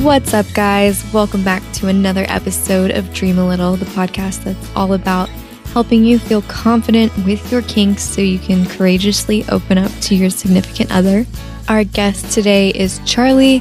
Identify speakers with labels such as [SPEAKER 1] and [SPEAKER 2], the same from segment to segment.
[SPEAKER 1] What's up, guys? Welcome back to another episode of Dream a Little, the podcast that's all about helping you feel confident with your kinks so you can courageously open up to your significant other. Our guest today is Charlie.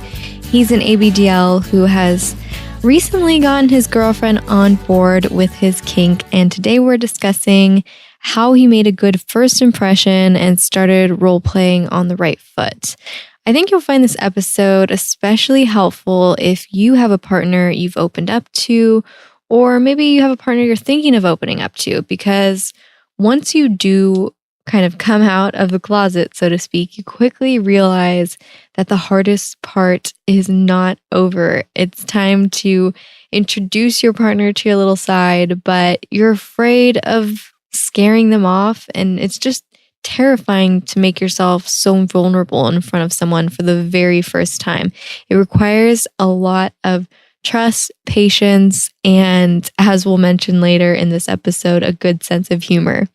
[SPEAKER 1] He's an ABDL who has recently gotten his girlfriend on board with his kink, and today we're discussing how he made a good first impression and started role-playing on the right foot. I think you'll find this episode especially helpful if you have a partner you've opened up to, or maybe you have a partner you're thinking of opening up to, because once you do kind of come out of the closet, so to speak, you quickly realize that the hardest part is not over. It's time to introduce your partner to your little side, but you're afraid of scaring them off, and it's just terrifying to make yourself so vulnerable in front of someone for the very first time. It requires a lot of trust, patience, and, as we'll mention later in this episode, a good sense of humor.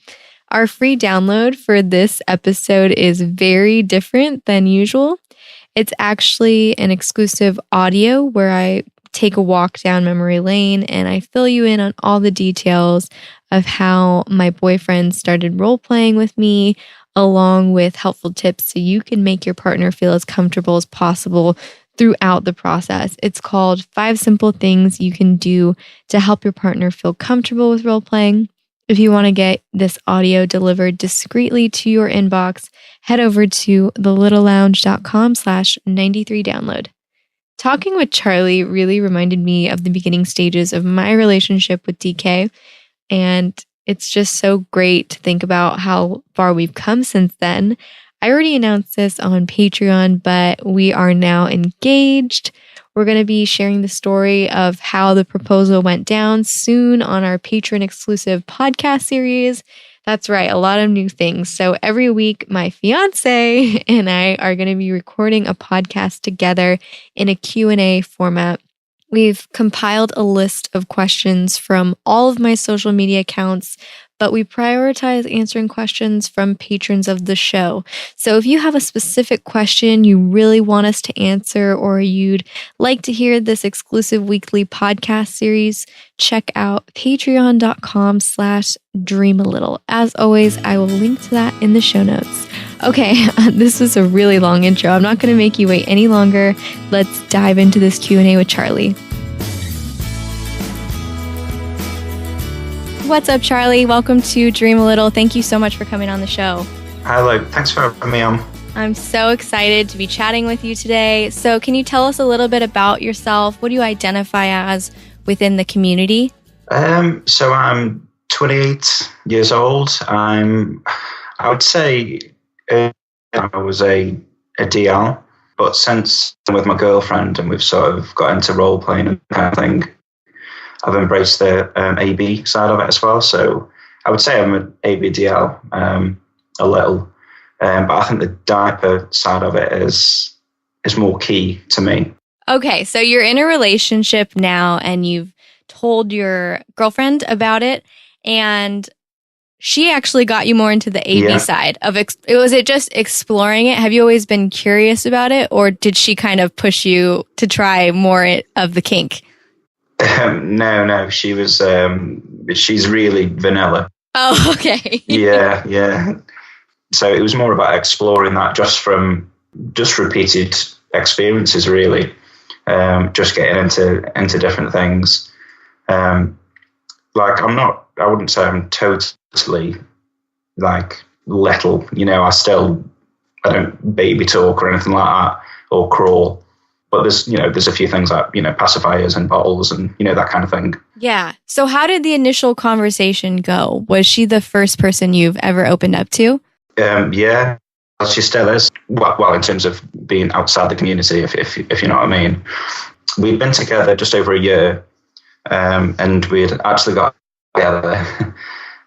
[SPEAKER 1] Our free download for this episode is very different than usual. It's actually an exclusive audio where I take a walk down memory lane and I fill you in on all the details of how my boyfriend started role-playing with me, along with helpful tips so you can make your partner feel as comfortable as possible throughout the process. It's called 5 Simple Things You Can Do to Help Your Partner Feel Comfortable with Role-Playing. If you want to get this audio delivered discreetly to your inbox, head over to thelittlelounge.com/93download. Talking with Charlie really reminded me of the beginning stages of my relationship with DK, and it's just so great to think about how far we've come since then. I already announced this on Patreon, but we are now engaged. We're going to be sharing the story of how the proposal went down soon on our Patreon exclusive podcast series. That's right, a lot of new things. So every week, my fiance and I are going to be recording a podcast together in a Q&A format. We've compiled a list of questions from all of my social media accounts, but we prioritize answering questions from patrons of the show. So if you have a specific question you really want us to answer, or you'd like to hear this exclusive weekly podcast series, check out patreon.com/dreamalittle. As always, I will link to that in the show notes. Okay, this was a really long intro. I'm not going to make you wait any longer. Let's dive into this Q&A with Charlie. What's up, Charlie? Welcome to Dream a Little. Thank you so much for coming on the show.
[SPEAKER 2] Hello. Thanks for having me on.
[SPEAKER 1] I'm so excited to be chatting with you today. So can you tell us a little bit about yourself? What do you identify as within the community?
[SPEAKER 2] So I'm 28 years old. I would say I was a DL, but since I'm with my girlfriend and we've sort of got into role playing and kind of thing, I've embraced the AB side of it as well. So I would say I'm an ABDL a little, but I think the diaper side of it is more key to me.
[SPEAKER 1] Okay, so you're in a relationship now and you've told your girlfriend about it, and she actually got you more into the AB side of was it just exploring it? Have you always been curious about it, or did she kind of push you to try more of the kink?
[SPEAKER 2] No, she was. She's really vanilla.
[SPEAKER 1] Oh, okay.
[SPEAKER 2] Yeah. So it was more about exploring that just repeated experiences, really. Just getting into different things. Like I wouldn't say I'm totally like little. You know, I don't baby talk or anything like that, or crawl. But there's a few things like, pacifiers and bottles and, that kind of thing.
[SPEAKER 1] Yeah. So how did the initial conversation go? Was she the first person you've ever opened up to?
[SPEAKER 2] Yeah, she still is. Well, in terms of being outside the community, if you know what I mean. We'd been together just over a year, and we'd actually got together.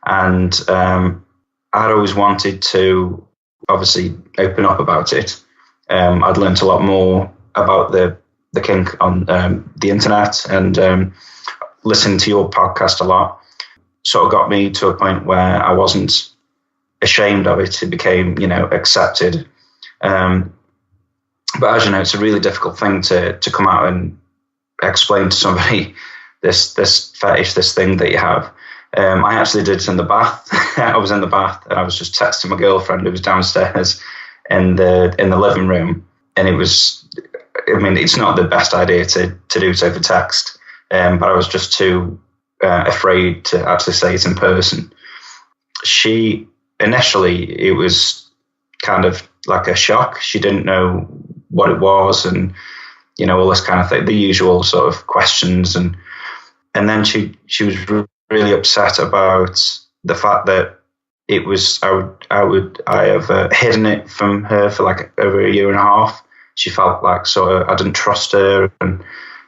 [SPEAKER 2] And I'd always wanted to, obviously, open up about it. I'd learned a lot more about the kink on the internet, and listening to your podcast a lot sort of got me to a point where I wasn't ashamed of it. It became, accepted. But as you know, it's a really difficult thing to come out and explain to somebody this fetish, this thing that you have. I actually did it in the bath. I was in the bath and I was just texting my girlfriend who was downstairs in the living room, and it was, I mean, it's not the best idea to do it over text, but I was just too afraid to actually say it in person. She initially, it was kind of like a shock. She didn't know what it was, and all this kind of thing, the usual sort of questions, and then she was really upset about the fact that it was I have hidden it from her for like over a year and a half. She felt like sort of I didn't trust her, and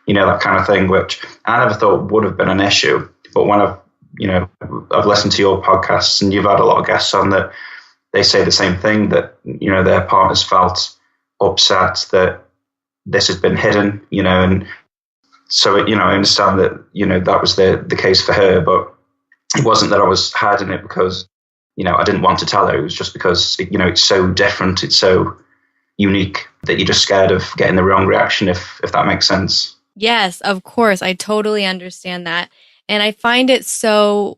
[SPEAKER 2] that kind of thing, which I never thought would have been an issue. But when I've listened to your podcasts, and you've had a lot of guests on that, they say the same thing, that their partners felt upset that this had been hidden, and so I understand that that was the case for her, but it wasn't that I was hiding it because I didn't want to tell her. It was just because it's so different, it's so unique that you're just scared of getting the wrong reaction, if that makes sense.
[SPEAKER 1] Yes, of course, I totally understand that, and I find it so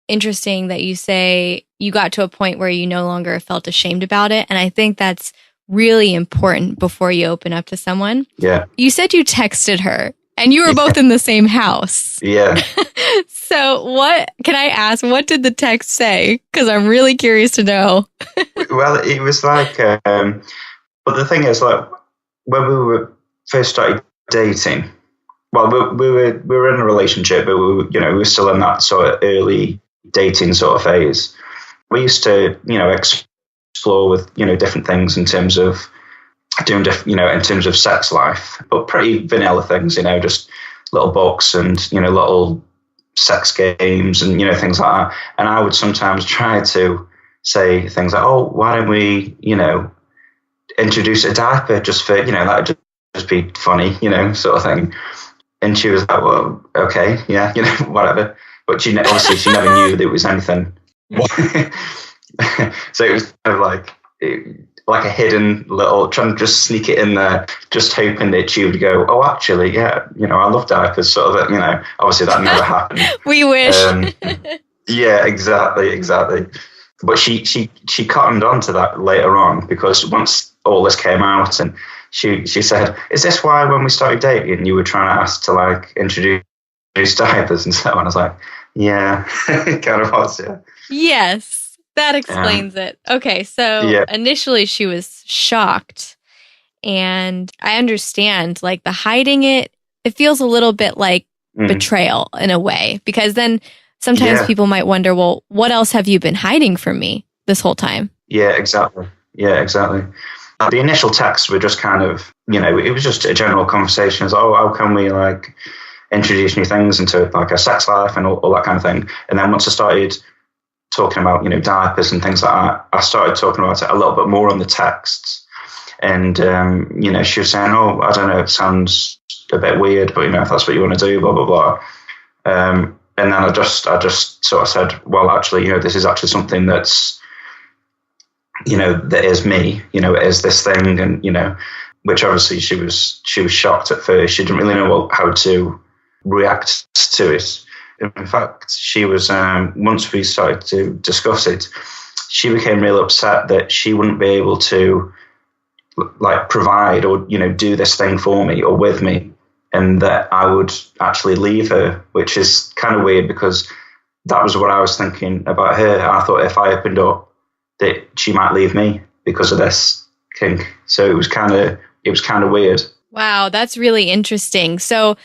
[SPEAKER 1] interesting that you say you got to a point where you no longer felt ashamed about it, and I think that's really important before you open up to someone.
[SPEAKER 2] Yeah.
[SPEAKER 1] You said you texted her, and you were both in the same house.
[SPEAKER 2] Yeah.
[SPEAKER 1] So what did the text say? Because I'm really curious to know.
[SPEAKER 2] Well, it was like, but the thing is, like, when we were first started dating, well, we were in a relationship, but we were still in that sort of early dating sort of phase. We used to, explore with, different things in terms of doing in terms of sex life, but pretty vanilla things, just little books and, little sex games and, things like that. And I would sometimes try to say things like, oh, why don't we, introduce a diaper just for, that would just be funny, sort of thing. And she was like, well, okay, yeah, whatever. But obviously she never knew that it was anything. So it was kind of like a hidden little, trying to just sneak it in there, just hoping that she would go, oh, actually, yeah, I love diapers, sort of, obviously that never happened.
[SPEAKER 1] We wish.
[SPEAKER 2] Yeah, exactly. But she cottoned on to that later on, because once all this came out, and she said, is this why when we started dating you were trying to ask to introduce diapers and so on? I was like, yeah, it kind of was, yeah.
[SPEAKER 1] Yes, that explains it. Okay, so initially she was shocked, and I understand, the hiding it feels a little bit like betrayal in a way, because then sometimes people might wonder, well, what else have you been hiding from me this whole time?
[SPEAKER 2] Yeah, exactly. The initial texts were just kind of, it was just a general conversation. It's, oh, how can we introduce new things into a sex life and all that kind of thing. And then once I started talking about, diapers and things like that, I started talking about it a little bit more on the texts. And, she was saying, oh, I don't know, it sounds a bit weird, but, if that's what you want to do, blah, blah, blah. And then I just sort of said, well, actually, this is actually something that's, that is me, it is this thing. And, which obviously she was shocked at first. She didn't really know how to react to it. In fact, she was, once we started to discuss it, she became real upset that she wouldn't be able to provide or, do this thing for me or with me, and that I would actually leave her, which is kind of weird because that was what I was thinking about her. I thought if I opened up that she might leave me because of this kink. So it was kind of weird.
[SPEAKER 1] Wow, that's really interesting. So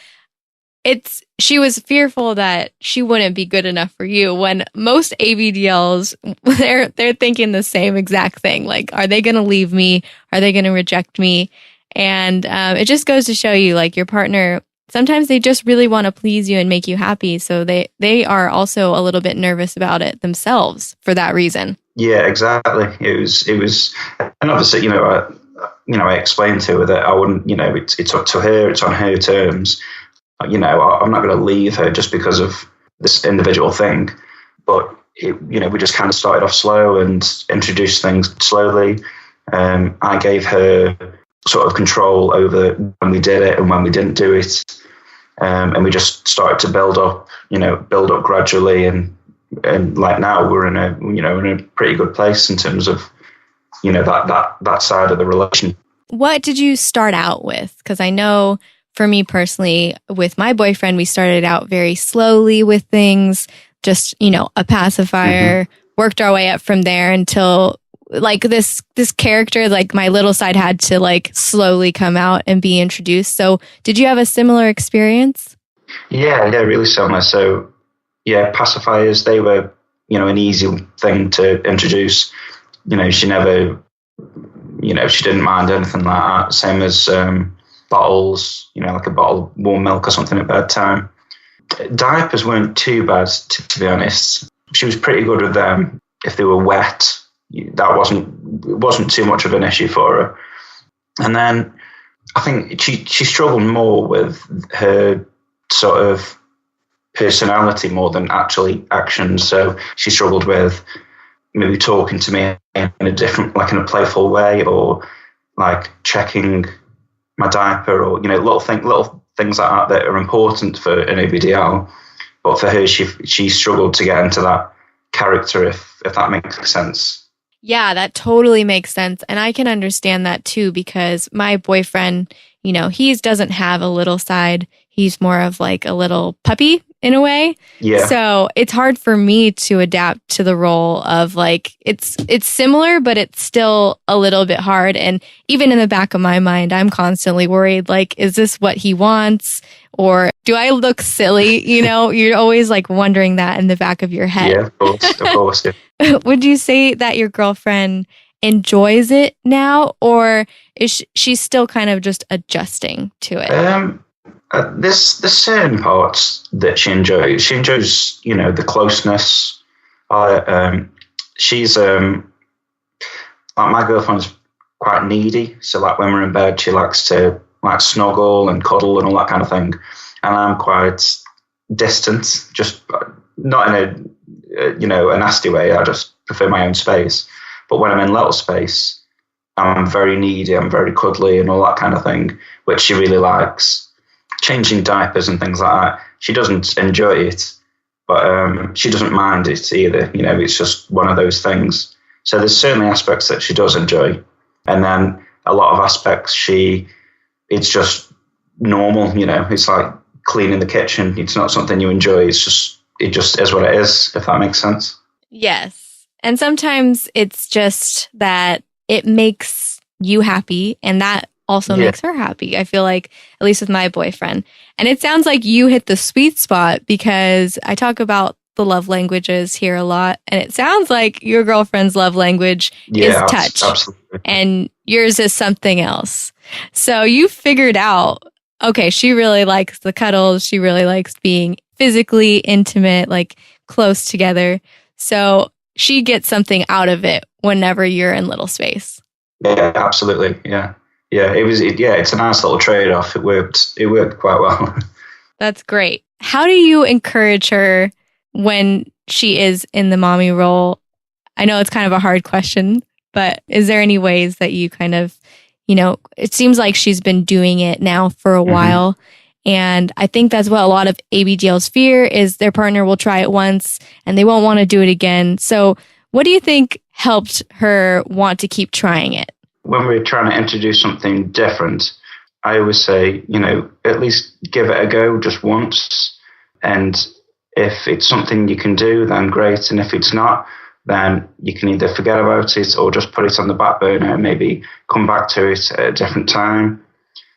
[SPEAKER 1] she was fearful that she wouldn't be good enough for you, when most ABDLs, they're thinking the same exact thing. Are they going to leave me? Are they going to reject me? And it just goes to show you, your partner, sometimes they just really want to please you and make you happy. So they are also a little bit nervous about it themselves for that reason.
[SPEAKER 2] Yeah, exactly. It was, and obviously, I explained to her that I wouldn't, it's up to her, it's on her terms. I'm not going to leave her just because of this individual thing. But, we just kind of started off slow and introduced things slowly. I gave her sort of control over when we did it and when we didn't do it. And we just started to build up gradually, and like now we're in a pretty good place in terms of that side of the relation.
[SPEAKER 1] What did you start out with? Because I know for me personally, with my boyfriend, we started out very slowly with things, just, a pacifier, worked our way up from there until like this character, like my little side had to like slowly come out and be introduced. So did you have a similar experience?
[SPEAKER 2] Yeah, really similar. So yeah, pacifiers, they were, an easy thing to introduce. She never, she didn't mind anything like that. Same as bottles, like a bottle of warm milk or something at bedtime. Diapers weren't too bad, to be honest. She was pretty good with them. If they were wet, that wasn't too much of an issue for her. And then I think she struggled more with her sort of personality more than actually actions. So she struggled with maybe talking to me in a different, like in a playful way, or like checking my diaper, or little things like that are important for an ABDL. But for her, she struggled to get into that character, if that makes sense.
[SPEAKER 1] Yeah, that totally makes sense. And I can understand that too, because my boyfriend, he doesn't have a little side. He's more of like a little puppy in a way.
[SPEAKER 2] Yeah.
[SPEAKER 1] So it's hard for me to adapt to the role of like, it's similar, but it's still a little bit hard. And even in the back of my mind, I'm constantly worried, like, is this what he wants? Or do I look silly? You're always like wondering that in the back of your head.
[SPEAKER 2] Yeah, of course. Yeah.
[SPEAKER 1] Would you say that your girlfriend enjoys it now, or is she still kind of just adjusting to it?
[SPEAKER 2] There's certain parts that she enjoys. She enjoys, the closeness. She's like, my girlfriend's quite needy, so like when we're in bed, she likes to like snuggle and cuddle and all that kind of thing. And I'm quite distant, just not in a nasty way. I just prefer my own space. But when I'm in little space, I'm very needy, I'm very cuddly and all that kind of thing, which she really likes. Changing diapers and things like that, she doesn't enjoy it, but she doesn't mind it either. It's just one of those things. So there's certainly aspects that she does enjoy. And then a lot of aspects it's just normal, it's like cleaning the kitchen. It's not something you enjoy. It just is what it is, if that makes sense.
[SPEAKER 1] Yes. And sometimes it's just that it makes you happy, and that also makes her happy. I feel like, at least with my boyfriend. And it sounds like you hit the sweet spot, because I talk about the love languages here a lot, and it sounds like your girlfriend's love language is touch.
[SPEAKER 2] Absolutely.
[SPEAKER 1] And yours is something else. So you figured out, okay, she really likes the cuddles. She really likes being physically intimate, like close together. So she gets something out of it whenever you're in little space.
[SPEAKER 2] Yeah, absolutely. Yeah. It's a nice little trade-off. It worked quite well.
[SPEAKER 1] That's great. How do you encourage her when she is in the mommy role? I know it's kind of a hard question, but is there any ways that you kind of, it seems like she's been doing it now for a while. And I think that's what a lot of ABDLs fear, is their partner will try it once and they won't want to do it again. So what do you think helped her want to keep trying it?
[SPEAKER 2] When we're trying to introduce something different, I always say, at least give it a go just once. And if it's something you can do, then great. And if it's not, then you can either forget about it or just put it on the back burner and maybe come back to it at a different time.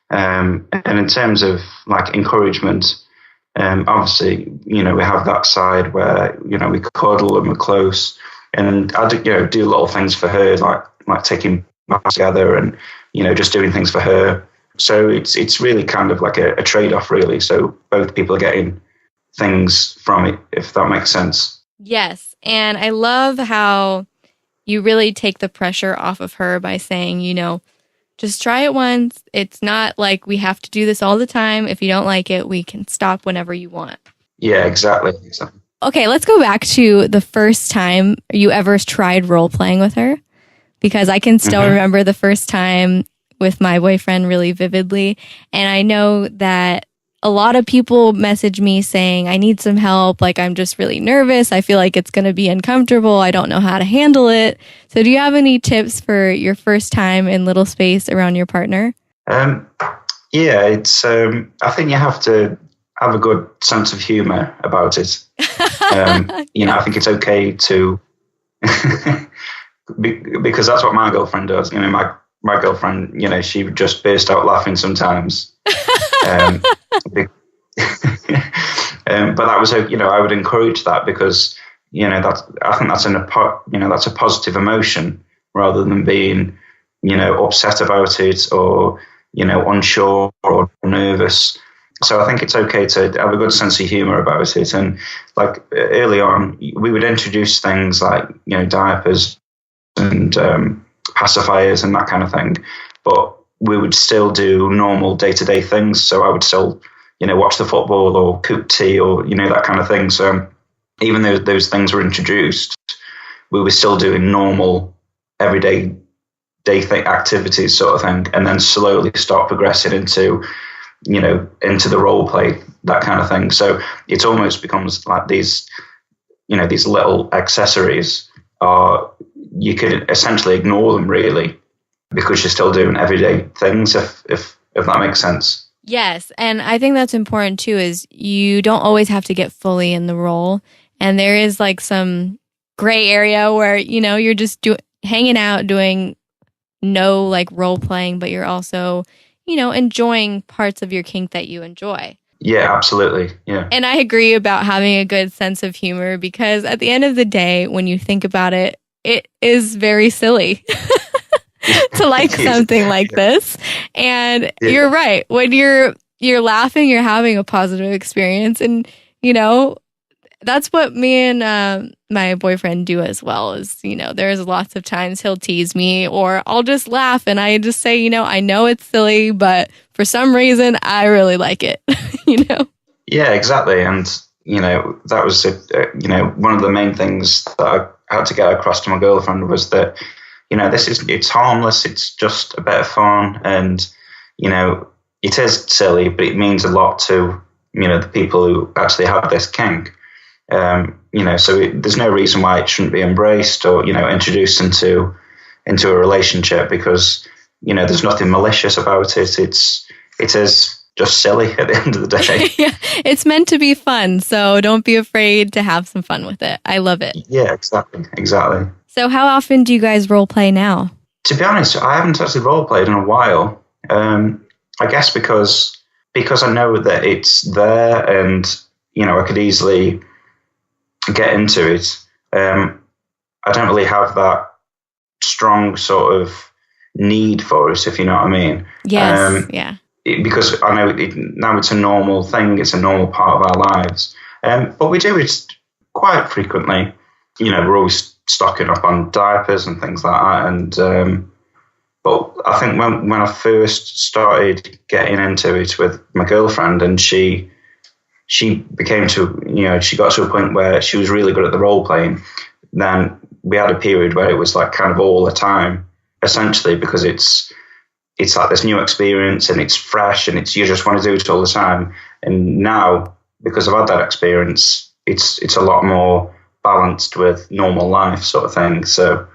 [SPEAKER 2] And in terms of like encouragement, obviously, we have that side where, we cuddle and we're close. And I do little things for her, like taking baths together and, just doing things for her. So it's really kind of like a trade-off, really. So both people are getting things from it, if that makes sense.
[SPEAKER 1] Yes. And I love how you really take the pressure off of her by saying, just try it once. It's not like we have to do this all the time. If you don't like it, we can stop whenever you want.
[SPEAKER 2] Yeah, exactly.
[SPEAKER 1] Okay, let's go back to the first time you ever tried role playing with her, because I can still remember the first time with my boyfriend really vividly. And I know that a lot of people message me saying, I need some help. Like, I'm just really nervous. I feel like it's going to be uncomfortable. I don't know how to handle it. So do you have any tips for your first time in little space around your partner?
[SPEAKER 2] Yeah, it's. I think you have to have a good sense of humor about it. I think it's okay to, because that's what my girlfriend does. My girlfriend, she would just burst out laughing sometimes. But that was, I would encourage that because, I think that's a positive emotion rather than being, upset about it or, unsure or nervous. So I think it's okay to have a good sense of humor about it. And like early on, we would introduce things like, diapers and pacifiers and that kind of thing. But we would still do normal day-to-day things. So I would still, watch the football or cook tea or, that kind of thing. So even though those things were introduced, we were still doing normal, everyday activities sort of thing. And then slowly start progressing into the role play, that kind of thing. So it almost becomes like these little accessories you could essentially ignore them really because you're still doing everyday things, if that makes sense.
[SPEAKER 1] Yes. And I think that's important too, is you don't always have to get fully in the role. And there is like some gray area where, you're just hanging out, doing no like role playing, but you're also, enjoying parts of your kink that you enjoy.
[SPEAKER 2] Yeah, absolutely. Yeah.
[SPEAKER 1] And I agree about having a good sense of humor because at the end of the day, when you think about it, it is very silly to like something like this. And you're right. When you're laughing, you're having a positive experience. And, that's what me and my boyfriend do as well. Is, there's lots of times he'll tease me or I'll just laugh and I just say, I know it's silly, but for some reason I really like it,
[SPEAKER 2] Yeah, exactly. And, that was, one of the main things that I had to get across to my girlfriend was that, it's harmless. It's just a bit of fun. And, it is silly, but it means a lot to, the people who actually have this kink. So there's no reason why it shouldn't be embraced or, introduced into a relationship because, there's nothing malicious about it. It is just silly at the end of the day.
[SPEAKER 1] Yeah, it's meant to be fun. So don't be afraid to have some fun with it. I love it.
[SPEAKER 2] Yeah, exactly.
[SPEAKER 1] So how often do you guys role play now?
[SPEAKER 2] To be honest, I haven't actually role played in a while. I guess because I know that it's there and, I could easily get into it. I don't really have that strong sort of need for it, if you know what I mean.
[SPEAKER 1] Yes, yeah.
[SPEAKER 2] Because I know now it's a normal thing, it's a normal part of our lives. But we do it quite frequently. We're always stocking up on diapers and things like that. And but I think when I first started getting into it with my girlfriend, and she became to, she got to a point where she was really good at the role playing. Then we had a period where it was like kind of all the time, essentially, because it's like this new experience and it's fresh and you just want to do it all the time. And now, because I've had that experience, it's a lot more balanced with normal life sort of thing. So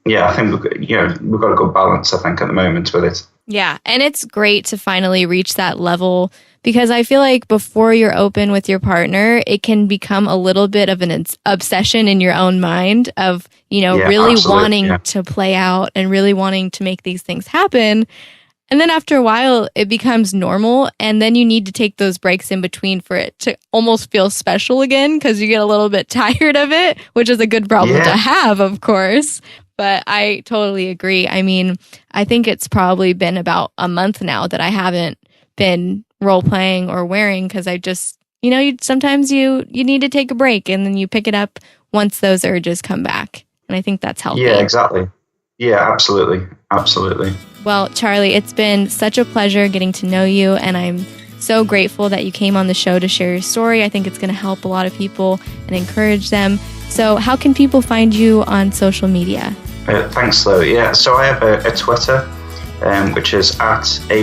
[SPEAKER 2] yeah, I think we've got a good balance, I think, at the moment with it.
[SPEAKER 1] Yeah, and it's great to finally reach that level because I feel like before you're open with your partner, it can become a little bit of an obsession in your own mind of, really wanting to play out and really wanting to make these things happen. And then after a while, it becomes normal. And then you need to take those breaks in between for it to almost feel special again because you get a little bit tired of it, which is a good problem to have, of course. But I totally agree. I mean, I think it's probably been about a month now that I haven't been role playing or wearing because I just, sometimes you need to take a break and then you pick it up once those urges come back. And I think that's healthy.
[SPEAKER 2] Yeah, exactly. Yeah, absolutely. Absolutely.
[SPEAKER 1] Well, Charlie, it's been such a pleasure getting to know you. And I'm so grateful that you came on the show to share your story. I think it's going to help a lot of people and encourage them. So how can people find you on social media?
[SPEAKER 2] Thanks, Lo. Yeah, so I have a Twitter, which is @abdial_art.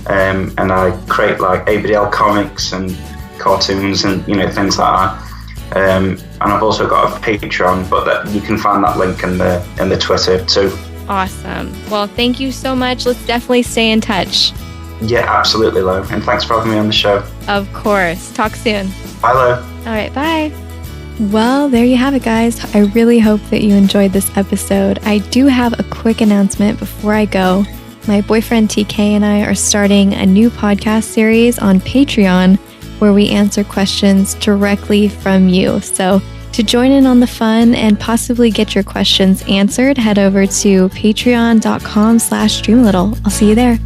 [SPEAKER 2] and I create like ABDL comics and cartoons and things like that. And I've also got a Patreon, but you can find that link in the Twitter too.
[SPEAKER 1] Awesome. Well, thank you so much. Let's definitely stay in touch.
[SPEAKER 2] Yeah, absolutely, Lo. And thanks for having me on the show.
[SPEAKER 1] Of course. Talk soon.
[SPEAKER 2] Bye, Lo.
[SPEAKER 1] All right, bye. Well, there you have it, guys. I really hope that you enjoyed this episode. I do have a quick announcement before I go. My boyfriend TK and I are starting a new podcast series on Patreon where we answer questions directly from you. So to join in on the fun and possibly get your questions answered, head over to patreon.com/dreamalittle. I'll see you there.